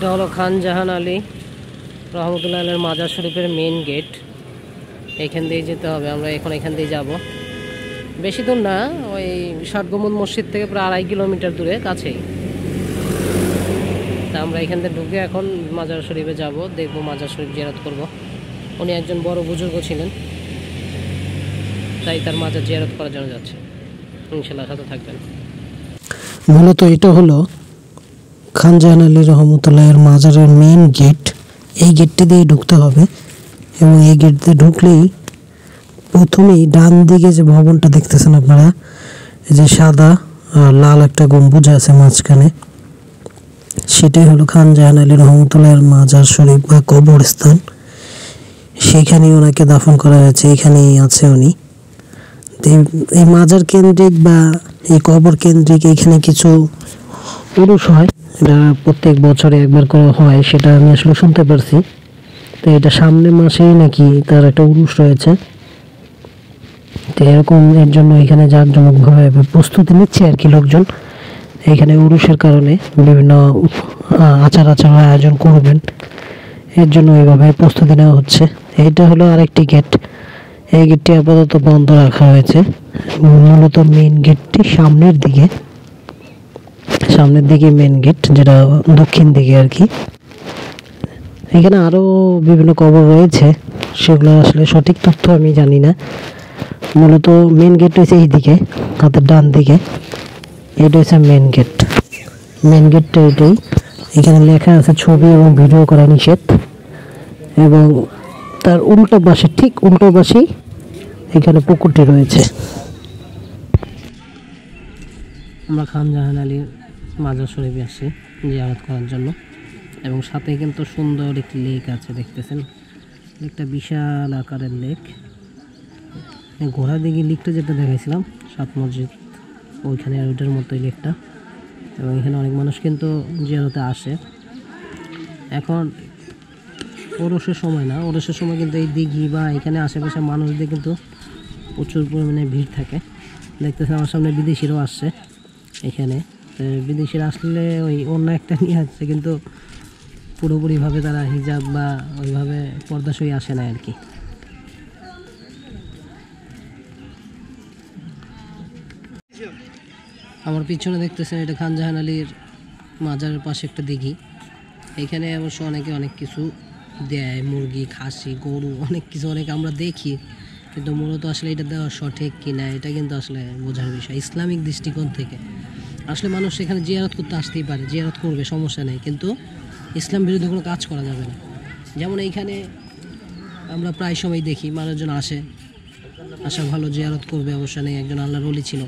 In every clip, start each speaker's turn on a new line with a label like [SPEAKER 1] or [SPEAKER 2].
[SPEAKER 1] এটা হলো খান জাহান আলী রহমতুল্লাহ মাজার শরীফের মেইন গেট। এখান দিয়ে যেতে হবে, আমরা এখন এখান দিয়ে যাব। বেশি দূর না, ওই ষাট গম্বুজ মসজিদ থেকে প্রায় 2.5 কিলোমিটার দূরে, কাছেই। তা আমরা এখান থেকে ঢুকে এখন মাজার শরীফে যাব, দেখবো মাজার শরীফ জিয়ারত করব। উনি একজন বড় বুজুর্গ ছিলেন, তাই তার মাজার জিয়ারত করার জন্য যাচ্ছে। ইনশাআল্লাহ সাথে থাকবেন।
[SPEAKER 2] মূলত এটা হলো খান জাহান আলী রহমতুল্লাহের মাজারের মেইন গেট। এই গেটটি দিয়ে ঢুকতে হবে এবং এই গেট দিয়ে ঢুকলেই প্রথমেই ডান দিকে যে ভবনটা দেখতেছেন আপনারা, এই যে সাদা লাল একটা গম্বুজ আছে মাঝখানে, সেটাই হলো খান জাহান আলী রহমতুল্লাহের মাজার শরীফ বা কবরস্থান। সেখানেই ওনাকে দাফন করা হয়েছে, এখানেই আছে উনি। এই মাজার কেন্দ্রিক বা এই কবর কেন্দ্রিক এখানে কিছু উরুস হয়, এটা প্রত্যেক বছরে একবার করে হয়, সেটা আমি আসলে শুনতে পারছি। তো এটা সামনে মাসেই নাকি তার একটা উরুস রয়েছে। তো এরকম এর জন্য এখানে জাঁকজমকভাবে প্রস্তুতি নিচ্ছে আর কি লোকজন। এখানে উরুসের কারণে বিভিন্ন আচার আয়োজন করবেন, এর জন্য এইভাবে প্রস্তুতি নেওয়া হচ্ছে। এইটা হলো আরেকটি গেট। এই গেটটি আপাতত বন্ধ রাখা হয়েছে। মূলত মেইন গেটটি সামনের দিকে মেইন গেট, যেটা দক্ষিণ দিকে আর কি। এখানে আরো বিভিন্ন কবর রয়েছে, সেগুলো আসলে সঠিক তথ্য আমি জানি না। মূলত মেইন গেট হয়েছে এই দিকে, হাতের ডান দিকে। এটা হচ্ছে মেইন গেটটা এটাই। এখানে লেখা আছে ছবি এবং ভিডিও করা নিষেধ, এবং তার উল্টো পাশে, ঠিক উল্টো পাশেই এখানে পুকুরটি রয়েছে।
[SPEAKER 1] আমরা খান জাহান আলীর মাজার শরীফে আসছি জিয়ারত করার জন্য, এবং সাথে কিন্তু সুন্দর একটি লেক আছে, দেখতেছেন। লেকটা বিশাল আকারের লেক। ঘোড়া দিকে লেকটা যেটা দেখাইছিলাম সাত মসজিদ, ওইখানে ওইটার মতোই লেকটা। এবং এখানে অনেক মানুষ কিন্তু জিয়ারতে আসে। এখন ওরসের সময় না, ওরসের সময় কিন্তু এই দিঘি বা এখানে আশেপাশে মানুষদের কিন্তু প্রচুর পরিমাণে ভিড় থাকে। দেখতেছেন আমার সামনে বিদেশিরাও আসছে এখানে। তো বিদেশিরা আসলে ওই অন্য একটা নিয়ে আসছে, কিন্তু পুরোপুরিভাবে তারা হিজাব বা ওইভাবে পর্দাশই আসে না আর কি। আমার পিছনে দেখতেছেন এটা খান জাহান আলীর মাজারের পাশে একটা দিঘি। এখানে অবশ্য অনেকে অনেক কিছু দেয়, মুরগি, খাসি, গরু, অনেক কিছু অনেক আমরা দেখি, কিন্তু মূলত আসলে এটা দেওয়া সঠিক কিনা এটা কিন্তু আসলে বোঝার বিষয়। ইসলামিক দৃষ্টিকোণ থেকে আসলে মানুষ এখানে জিয়ারত করতে আসতেই পারে, জিয়ারত করবে, সমস্যা নেই, কিন্তু ইসলাম বিরোধী কোনো কাজ করা যাবে না। যেমন এইখানে আমরা প্রায় সময় দেখি মানুষজন আসা ভালো, জিয়ারত করবে, অবশ্যই নেই। একজন আল্লাহর ওলি ছিল,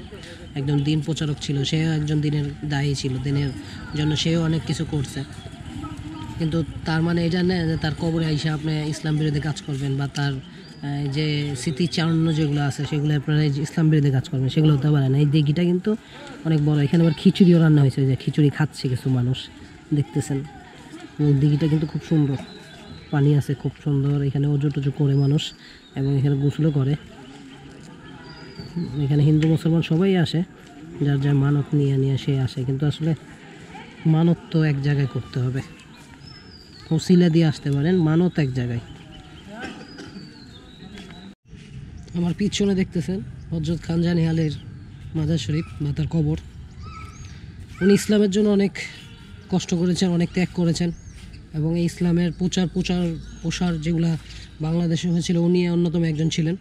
[SPEAKER 1] একজন দিন প্রচারক ছিল, সেও একজন দিনের দায়ী ছিল, দিনের জন্য সেও অনেক কিছু করছে। কিন্তু তার মানে এটা না যে তার কবরে আইসা আপনি ইসলাম বিরোধী কাজ করবেন, বা তার যে স্মৃতিচারণ্য যেগুলো আছে সেগুলো আপনারা ইসলাম বিরোধী কাজ করবেন, সেগুলো হতে পারে না। এই দিঘিটা কিন্তু অনেক বড়। এখানে আবার খিচুড়িও রান্না হয়েছে, যে খিচুড়ি খাচ্ছে কিছু মানুষ, দেখতেছেন। দিঘিটা কিন্তু খুব সুন্দর, পানি আছে খুব সুন্দর। এখানে অজু টজু করে মানুষ, এবং এখানে গোসলও করে। এখানে হিন্দু মুসলমান সবাই আসে, যার যার মানত নিয়ে সে আসে। কিন্তু আসলে মানত তো এক জায়গায় করতে হবে, ওসিলা দিয়ে আসতে পারেন, মানত এক জায়গায়। আমার পিছনে দেখতেছেন হযরত খান জাহান আলীর মাজার শরীফ বা তার কবর। উনি ইসলামের জন্য অনেক কষ্ট করেছেন, অনেক ত্যাগ করেছেন, এবং এই ইসলামের প্রসার যেগুলা বাংলাদেশে হয়েছিল, উনি অন্যতম একজন ছিলেন।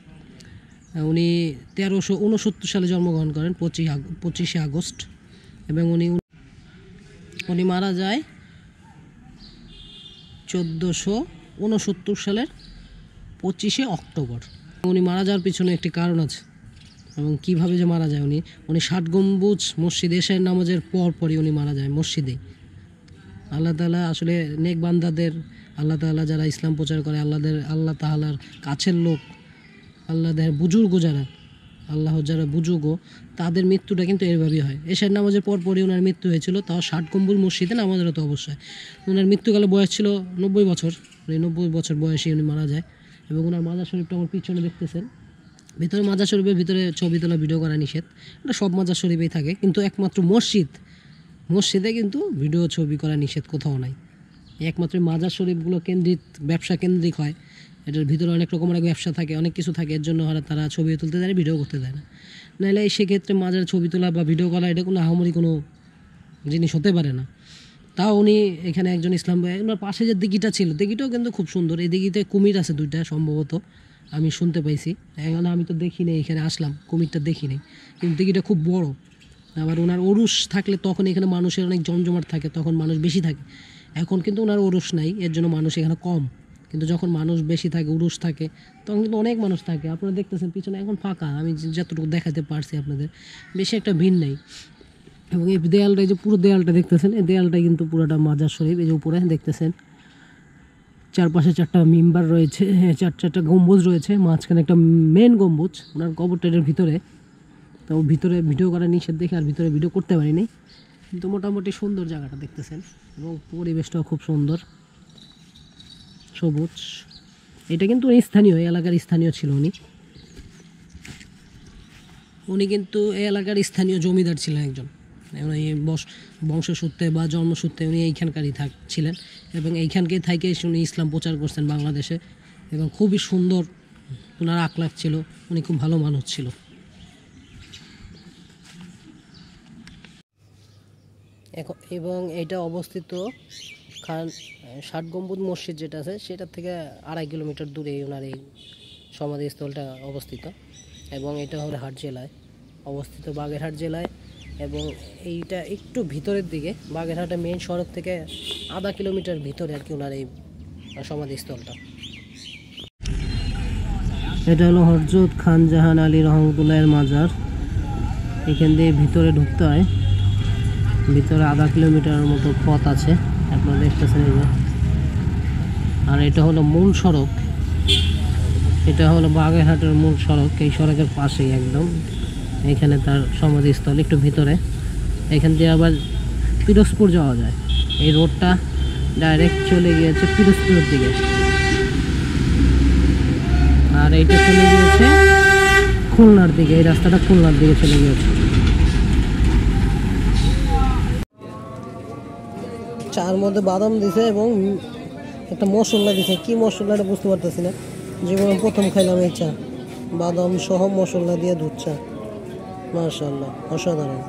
[SPEAKER 1] উনি 1369 সালে জন্মগ্রহণ করেন, 25শে আগস্ট, এবং উনি মারা যায় 1469 সালের 25শে অক্টোবর। উনি মারা যাওয়ার পিছনে একটি কারণ আছে, এবং কীভাবে যে মারা যায়, উনি 60 গম্বুজ মসজিদ এশার নামাজের পরই উনি মারা যায় মসজিদেই। আল্লাহ তাআলা আসলে নেক বান্দাদের, আল্লাহ তাআলা যারা ইসলাম প্রচার করে, আল্লাহ তাআলার কাছের লোক, আল্লাহদের বুজুর্গ যারা বুজুর্গ, তাদের মৃত্যুটা কিন্তু এভাবেই হয়। এশার নামাজের পরই ওনার মৃত্যু হয়েছিল, তাও 60 গম্বুজ মসজিদে নামাজের তো অবশ্যই। ওনার মৃত্যুকালে বয়স ছিল 90 বছর। 90 বছর বয়সে উনি মারা যায়। এবং ওনার মাজার শরীফটা আমার পিছনে দেখতেছেন। ভিতরে মাজার শরীফের ভিতরে ছবি তোলা, ভিডিও করা নিষেধ। এটা সব মাজার শরীফেই থাকে, কিন্তু একমাত্র মসজিদে কিন্তু ভিডিও ছবি করা নিষেধ কোথাও নাই। একমাত্র মাজার শরীফগুলো কেন্দ্রিক ব্যবসা কেন্দ্রিক হয়, এটার ভিতরে অনেক রকমের ব্যবসা থাকে, অনেক কিছু থাকে, এর জন্য তারা ছবি তুলতে দেয়, ভিডিও করতে দেয় না। নাহলে সেক্ষেত্রে মাজার ছবি তোলা বা ভিডিও করা এটা কোনো আহামরি কোনো জিনিস হতে পারে না। তাও উনি এখানে একজন ইসলাম ভাই, ওনার পাশে যে দিঘিটা ছিল, দিঘিটাও কিন্তু খুব সুন্দর। এই দিঘিতে কুমির আছে 2টা সম্ভবত, আমি শুনতে পাইছি। এখন আমি তো দেখি নেই, এখানে আসলাম কুমিরটা দেখি নেই, কিন্তু দিঘিটা খুব বড়। আবার ওনার ওরুস থাকলে তখন এখানে মানুষের অনেক জমজমাট থাকে, তখন মানুষ বেশি থাকে। এখন কিন্তু ওনার ওরুস নাই, এর জন্য মানুষ এখানে কম। কিন্তু যখন মানুষ বেশি থাকে, উরুস থাকে, তখন কিন্তু অনেক মানুষ থাকে। আপনারা দেখতেছেন পিছনে এখন ফাঁকা, আমি যতটুকু দেখাতে পারছি আপনাদের, বেশি একটা ভিড় নেই। এবং এই দেয়ালটা, এই যে পুরো দেয়ালটা দেখতেছেন, এই দেয়ালটা কিন্তু পুরোটা মাজার শরীফ। এই যে উপরে দেখতেছেন চারপাশে 4টা মিম্বার রয়েছে, 4টা গম্বুজ রয়েছে, মাঝখানে একটা মেন গম্বুজ। ওনার কবরটা এর ভিতরে, তো ভিতরে ভিডিও করা নিষেধ দেখে আর ভিতরে ভিডিও করতে পারিনি, কিন্তু মোটামুটি সুন্দর জায়গাটা দেখতেছেন এবং পরিবেশটাও খুব সুন্দর, সবুজ। এটা কিন্তু স্থানীয়, এই এলাকার স্থানীয় ছিল উনি কিন্তু এই এলাকার স্থানীয় জমিদার ছিলেন একজন। এই বংশসূত্রে বা জন্মসূত্রে উনি এইখানকারই ছিলেন এবং এইখানকে থেকে উনি ইসলাম প্রচার করছেন বাংলাদেশে। এবং খুবই সুন্দর ওনার আখলাক ছিল, উনি খুব ভালো মানুষ ছিল। এবং এটা অবস্থিত ষাট গম্বুজ মসজিদ যেটা আছে, সেটার থেকে 2.5 কিলোমিটার দূরে ওনার এই সমাধিস্থলটা অবস্থিত। এবং এটা হলো হাট জেলায় অবস্থিত, বাগেরহাট জেলায়। এবং এইটা একটু ভিতরের দিকে, বাগেরহাটের মেইন সড়ক থেকে 0.5 কিলোমিটার ভিতরে আর কি ওনার এই সমাধিস্থলটা। এটা হলো হযরত খান জাহান আলী রহমতুল্লাহের মাজার। এখান দিয়ে ভিতরে ঢুকতে হয়, ভিতরে 0.5 কিলোমিটারের মতো পথ আছে, আপনারা দেখতেছেন এই যে। আর এটা হলো মূল সড়ক, এটা হলো বাগেরহাটের মূল সড়ক। এই সড়কের পাশেই একদম এখানে তার সমাধিস্থল, একটু ভিতরে। এখান দিয়ে আবার পিরোজপুর যাওয়া যায়, এই রোডটা ডাইরেক্ট চলে গিয়েছে পিরোজপুরের দিকে। আর এইটা চলে গিয়েছে খুলনার দিকে, এই রাস্তাটা খুলনার দিকে চলে গিয়েছে। চার মধ্যে বাদাম দিছে এবং একটা মশলা দিছে, কি মশলাটা বুঝতে পারতেছি না। জীবনে প্রথম খাইলাম এই চা, বাদাম সহ মশলা দিয়ে দুধ চা। মাশাআল্লাহ, অসাধারণ।